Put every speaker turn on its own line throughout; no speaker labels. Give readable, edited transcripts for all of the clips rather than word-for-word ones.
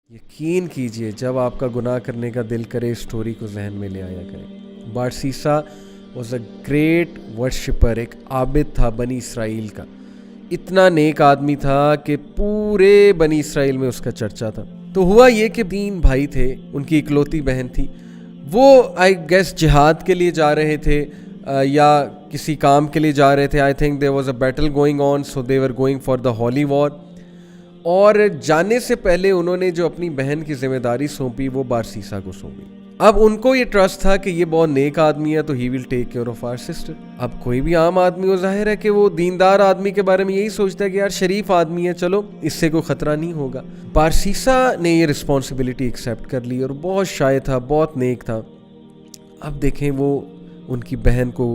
यकीन कीजिए जब आपका गुनाह करने का दिल करे इस स्टोरी को जहन में ले आया करें। बारसीसा वॉज अ ग्रेट वर्शिपर, एक आबिद था बनी इसराइल का। इतना नेक आदमी था कि पूरे बनी इसराइल में उसका चर्चा था। तो हुआ ये कि 3 भाई थे, उनकी इकलौती बहन थी। वो आई गेस जिहाद के लिए जा रहे थे या किसी काम के लिए जा रहे थे। I think there was a battle going on, so they were going for the holy war. और जाने से पहले उन्होंने जो अपनी बहन की जिम्मेदारी सौंपी वो बारसीसा को सौंपी। अब उनको ये ट्रस्ट था कि ये बहुत नेक आदमी है तो he will take care of our sister. अब कोई भी आम आदमी हो, जाहिर है कि वो दीनदार आदमी के बारे में यही सोचता है कि यार शरीफ आदमी है, चलो इससे कोई खतरा नहीं होगा। बारसीसा ने ये रिस्पॉन्सिबिलिटी एक्सेप्ट कर ली और बहुत शाय था, बहुत नेक था। अब देखें वो उनकी बहन को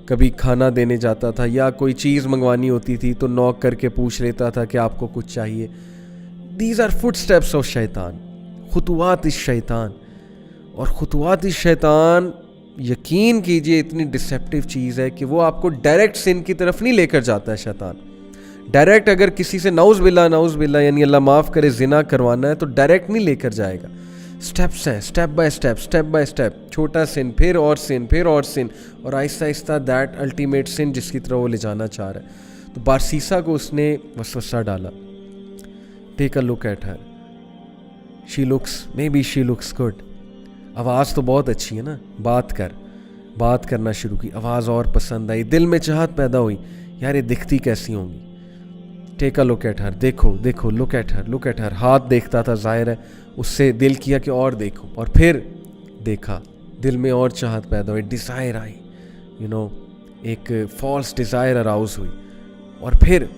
कभी खाना देने जाता था या कोई चीज़ मंगवानी होती थी तो नॉक करके पूछ लेता था कि आपको कुछ चाहिए। दीज आर फुटस्टेप्स ऑफ शैतान, खुतुवात इस शैतान। और खुतुवात इस शैतान, यकीन कीजिए इतनी डिसेप्टिव चीज़ है कि वो आपको डायरेक्ट सिन की तरफ नहीं लेकर जाता है। शैतान डायरेक्ट अगर किसी से नाउज़ बिल्ला यानी अल्लाह माफ़ करे जिना करवाना है तो डायरेक्ट नहीं लेकर जाएगा। स्टेप्स हैं, स्टेप बाय स्टेप, छोटा सिन, फिर और सिन, फिर और सिन, और आहिस्ता आहिस्ता दैट अल्टीमेट सिन जिसकी तरह वो ले जाना चाह रहा है। तो बारसीसा को उसने वसवसा डाला। Take a look at her, she looks good. आवाज़ तो बहुत अच्छी है ना, बात करना शुरू की, आवाज़ और पसंद आई, दिल में चाहत पैदा हुई, यार ये दिखती कैसी होंगी। Take a look at her, देखो लुक एट हर। हाथ देखता था, जाहिर है उससे दिल किया कि और देखो, और फिर देखा, दिल में और चाहत पैदा हुई, डिज़ायर आई, एक फॉल्स डिज़ायर अराउज हुई। और फिर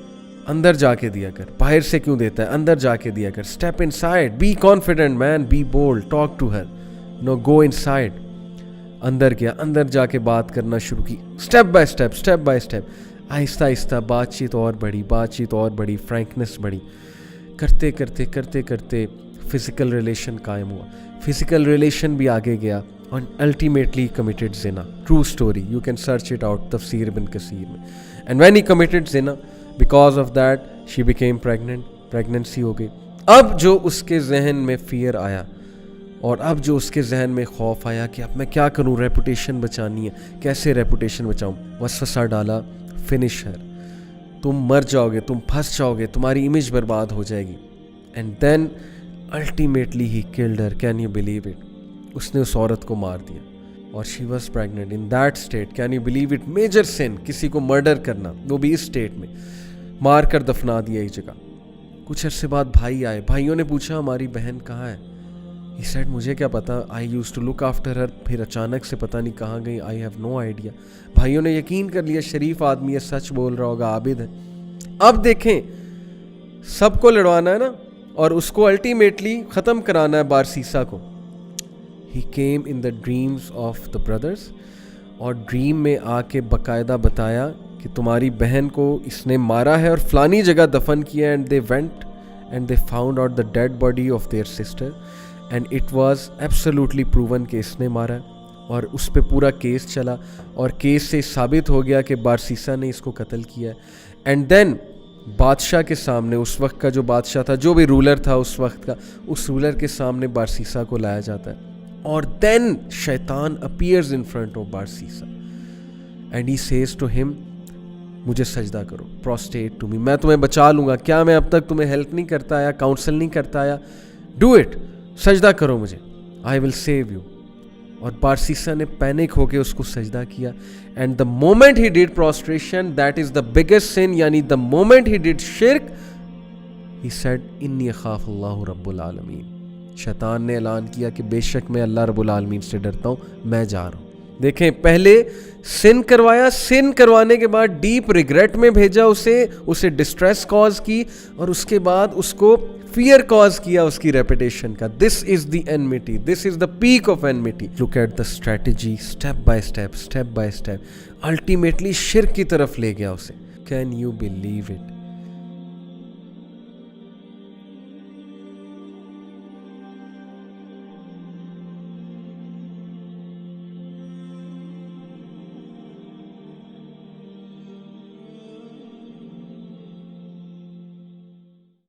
अंदर जाके दिया कर, बाहर से क्यों देता है, अंदर जाके दिया कर। Step inside, be confident man, be bold, talk to her, go inside. अंदर गया, अंदर जाके बात करना शुरू की, step by step, Aahista Aahista बातचीत और बढ़ी, फ्रैंकनेस बढ़ी। करते करते फिजिकल रिलेशन कायम हुआ, फिजिकल रिलेशन भी आगे गया और ultimately committed Jinnah. True story, you can search it out तफसीर इब्न कसीर में। And when he committed Jinnah, because of that she became pregnant, pregnancy हो गई। अब जो उसके जहन में फियर आया और अब जो उसके जहन में खौफ आया कि अब मैं क्या करूं, रेपुटेशन बचानी है, कैसे रेपुटेशन बचाऊं, वसवसा डाला, फिनिश हर, तुम मर जाओगे, तुम फंस जाओगे, तुम्हारी इमेज बर्बाद हो जाएगी। And then ultimately he killed her, can you believe it. उसने उस औरत को मार दिया और she was pregnant in that state. Can you believe it, major sin, किसी को मर्डर करना, वो भी इस स्टेट में, मार कर दफना दिया एक जगह। कुछ अरसे बाद भाई आए, भाइयों ने पूछा हमारी बहन कहाँ है। ही सेड मुझे क्या पता, I used to look after her. फिर अचानक से पता नहीं कहाँ गई, आई हैव नो आइडिया। भाइयों ने यकीन कर लिया शरीफ आदमी है, सच बोल रहा होगा, आबिद है। अब देखें, सबको लड़वाना है ना, और उसको अल्टीमेटली ख़त्म कराना है बारसीसा को। He came in the dreams of the brothers, और ड्रीम में आके बाकायदा बताया कि तुम्हारी बहन को इसने मारा है और फलानी जगह दफन किया। And they went and they found out the dead body of their sister and it was absolutely proven कि इसने मारा है। और उस पर पूरा केस चला और केस से साबित हो गया कि बारसीसा ने इसको कत्ल किया है। एंड देन बादशाह के सामने, उस वक्त का जो बादशाह था, जो भी रूलर था उस वक्त का, उस रूलर के सामने बारसीसा को लाया जाता है। और देन शैतान appears in front of Barsisa and he says to him, मुझे सजदा करो, प्रोस्टेट टू मी, मैं तुम्हें बचा लूँगा। क्या मैं अब तक तुम्हें हेल्प नहीं करता आया, काउंसल नहीं करता आया? डू इट, सजदा करो मुझे, आई विल सेव यू। और बारसीसा ने पैनिक होके उसको सजदा किया। And the moment he did prostration, that is the biggest sin, यानी द मोमेंट ही डिड शिर्क, ही सेड इन्नी अखाफ अल्लाह रब्बुल आलमीन। शैतान ने ऐलान किया कि बेशक मैं अल्लाह रब्बुल आलमीन से डरता हूँ, मैं जा रहा हूँ। देखें, पहले सिन करवाया, सिन करवाने के बाद डीप रिग्रेट में भेजा उसे डिस्ट्रेस कॉज की, और उसके बाद उसको फियर कॉज किया उसकी रेपुटेशन का। This is the enmity, this is the peak of enmity. Look at the strategy, step by step, ultimately शिर्क की तरफ ले गया उसे। Can you believe it?